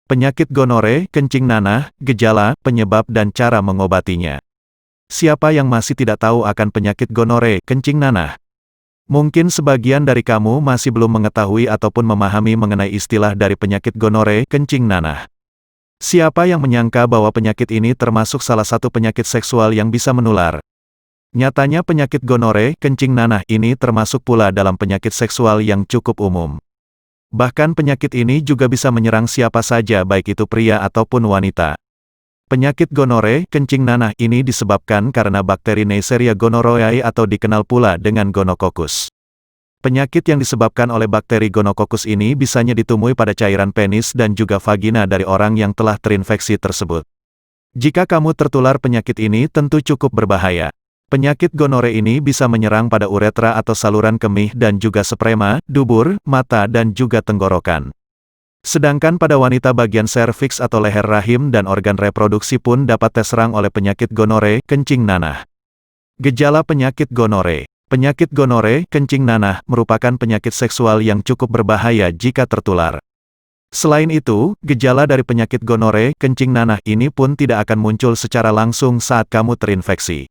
Penyakit gonore, kencing nanah, gejala, penyebab dan cara mengobatinya. Siapa yang masih tidak tahu akan penyakit gonore, kencing nanah? Mungkin sebagian dari kamu masih belum mengetahui ataupun memahami mengenai istilah dari penyakit gonore, kencing nanah. Siapa yang menyangka bahwa penyakit ini termasuk salah satu penyakit seksual yang bisa menular? Nyatanya penyakit gonore, kencing nanah ini termasuk pula dalam penyakit seksual yang cukup umum. Bahkan penyakit ini juga bisa menyerang siapa saja baik itu pria ataupun wanita. Penyakit gonore, kencing nanah ini disebabkan karena bakteri Neisseria gonorrhoeae atau dikenal pula dengan gonokokus. Penyakit yang disebabkan oleh bakteri gonokokus ini bisanya ditemui pada cairan penis dan juga vagina dari orang yang telah terinfeksi tersebut. Jika kamu tertular penyakit ini tentu cukup berbahaya. Penyakit gonore ini bisa menyerang pada uretra atau saluran kemih dan juga sperma, dubur, mata dan juga tenggorokan. Sedangkan pada wanita bagian serviks atau leher rahim dan organ reproduksi pun dapat terserang oleh penyakit gonore, kencing nanah. Gejala penyakit gonore. Penyakit gonore, kencing nanah, merupakan penyakit seksual yang cukup berbahaya jika tertular. Selain itu, gejala dari penyakit gonore, kencing nanah ini pun tidak akan muncul secara langsung saat kamu terinfeksi.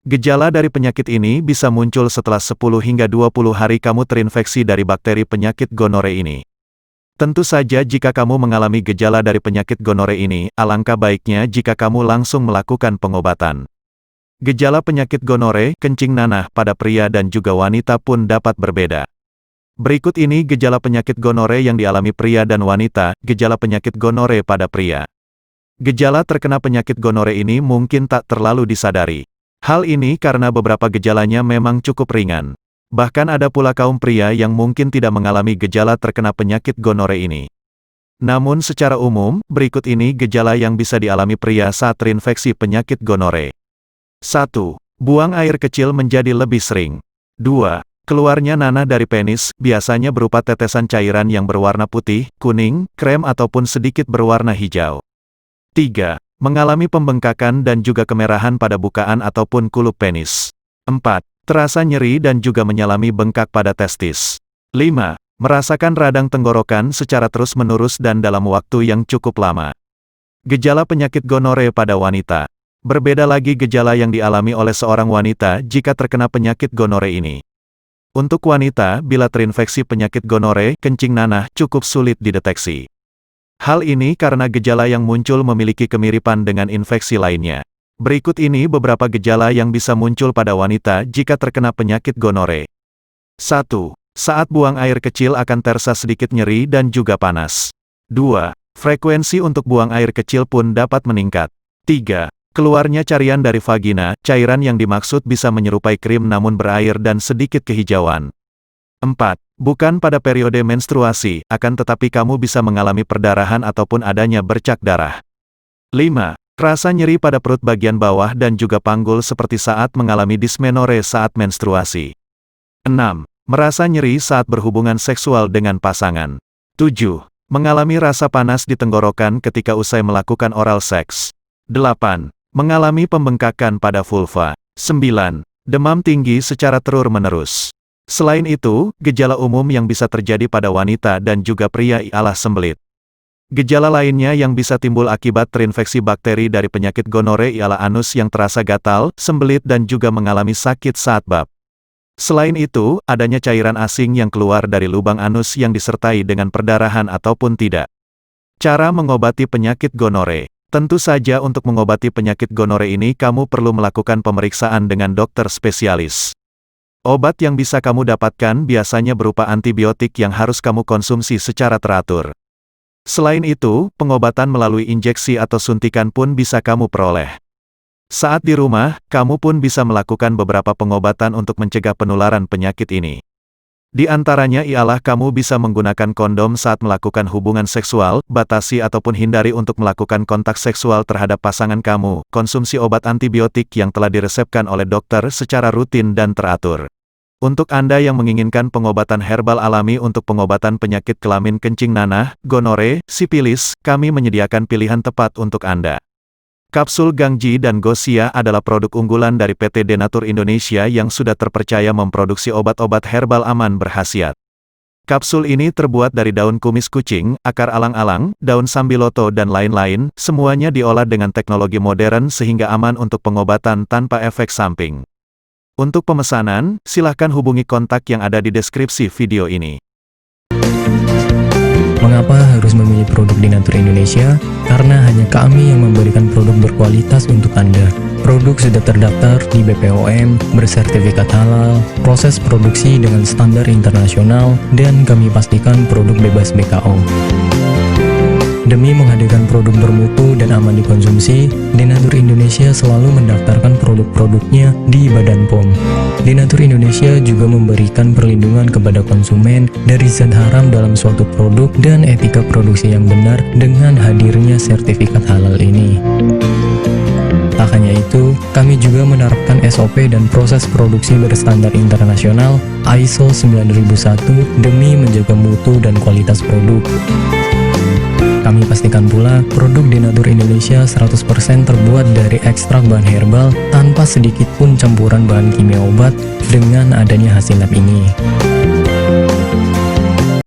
Gejala dari penyakit ini bisa muncul setelah 10 hingga 20 hari kamu terinfeksi dari bakteri penyakit gonore ini. Tentu saja jika kamu mengalami gejala dari penyakit gonore ini, alangkah baiknya jika kamu langsung melakukan pengobatan. Gejala penyakit gonore, kencing nanah pada pria dan juga wanita pun dapat berbeda. Berikut ini gejala penyakit gonore yang dialami pria dan wanita. Gejala penyakit gonore pada pria. Gejala terkena penyakit gonore ini mungkin tak terlalu disadari. Hal ini karena beberapa gejalanya memang cukup ringan. Bahkan ada pula kaum pria yang mungkin tidak mengalami gejala terkena penyakit gonore ini. Namun secara umum, berikut ini gejala yang bisa dialami pria saat terinfeksi penyakit gonore. 1. Buang air kecil menjadi lebih sering. 2. Keluarnya nanah dari penis, biasanya berupa tetesan cairan yang berwarna putih, kuning, krem ataupun sedikit berwarna hijau. 3. Mengalami pembengkakan dan juga kemerahan pada bukaan ataupun kulup penis. 4. Terasa nyeri dan juga menyalami bengkak pada testis. 5. Merasakan radang tenggorokan secara terus-menerus dan dalam waktu yang cukup lama. Gejala penyakit gonore pada wanita. Berbeda lagi gejala yang dialami oleh seorang wanita jika terkena penyakit gonore ini. Untuk wanita, bila terinfeksi penyakit gonore, kencing nanah cukup sulit dideteksi. Hal ini karena gejala yang muncul memiliki kemiripan dengan infeksi lainnya. Berikut ini beberapa gejala yang bisa muncul pada wanita jika terkena penyakit gonore. 1. Saat buang air kecil akan terasa sedikit nyeri dan juga panas. 2. Frekuensi untuk buang air kecil pun dapat meningkat. 3. Keluarnya carian dari vagina, cairan yang dimaksud bisa menyerupai krim namun berair dan sedikit kehijauan. 4. Bukan pada periode menstruasi, akan tetapi kamu bisa mengalami perdarahan ataupun adanya bercak darah. 5. Rasa nyeri pada perut bagian bawah dan juga panggul seperti saat mengalami dismenore saat menstruasi. 6. Merasa nyeri saat berhubungan seksual dengan pasangan. 7. Mengalami rasa panas di tenggorokan ketika usai melakukan oral seks. 8. Mengalami pembengkakan pada vulva. 9. Demam tinggi secara terus-menerus. Selain itu, gejala umum yang bisa terjadi pada wanita dan juga pria ialah sembelit. Gejala lainnya yang bisa timbul akibat terinfeksi bakteri dari penyakit gonore ialah anus yang terasa gatal, sembelit dan juga mengalami sakit saat bab. Selain itu, adanya cairan asing yang keluar dari lubang anus yang disertai dengan perdarahan ataupun tidak. Cara mengobati penyakit gonore. Tentu saja untuk mengobati penyakit gonore ini kamu perlu melakukan pemeriksaan dengan dokter spesialis. Obat yang bisa kamu dapatkan biasanya berupa antibiotik yang harus kamu konsumsi secara teratur. Selain itu, pengobatan melalui injeksi atau suntikan pun bisa kamu peroleh. Saat di rumah, kamu pun bisa melakukan beberapa pengobatan untuk mencegah penularan penyakit ini. Di antaranya ialah kamu bisa menggunakan kondom saat melakukan hubungan seksual, batasi ataupun hindari untuk melakukan kontak seksual terhadap pasangan kamu, konsumsi obat antibiotik yang telah diresepkan oleh dokter secara rutin dan teratur. Untuk Anda yang menginginkan pengobatan herbal alami untuk pengobatan penyakit kelamin kencing nanah, gonore, sipilis, kami menyediakan pilihan tepat untuk Anda. Kapsul Gangji dan Gosia adalah produk unggulan dari PT Denatur Indonesia yang sudah terpercaya memproduksi obat-obat herbal aman berkhasiat. Kapsul ini terbuat dari daun kumis kucing, akar alang-alang, daun sambiloto dan lain-lain, semuanya diolah dengan teknologi modern sehingga aman untuk pengobatan tanpa efek samping. Untuk pemesanan, silahkan hubungi kontak yang ada di deskripsi video ini. Mengapa harus memilih produk Dinatur Indonesia? Karena hanya kami yang memberikan produk berkualitas untuk Anda. Produk sudah terdaftar di BPOM, bersertifikat halal, proses produksi dengan standar internasional, dan kami pastikan produk bebas BKO. Demi menghadirkan produk bermutu dan aman dikonsumsi, Dinatur Indonesia selalu mendaftarkan produk-produknya di Badan POM. Dinatur Indonesia juga memberikan perlindungan kepada konsumen dari zat haram dalam suatu produk dan etika produksi yang benar dengan hadirnya sertifikat halal ini. Tak hanya itu, kami juga menerapkan SOP dan proses produksi berstandar internasional ISO 9001 demi menjaga mutu dan kualitas produk. Kami pastikan pula, produk Dinatur Indonesia 100% terbuat dari ekstrak bahan herbal tanpa sedikit pun campuran bahan kimia obat dengan adanya hasil lab ini.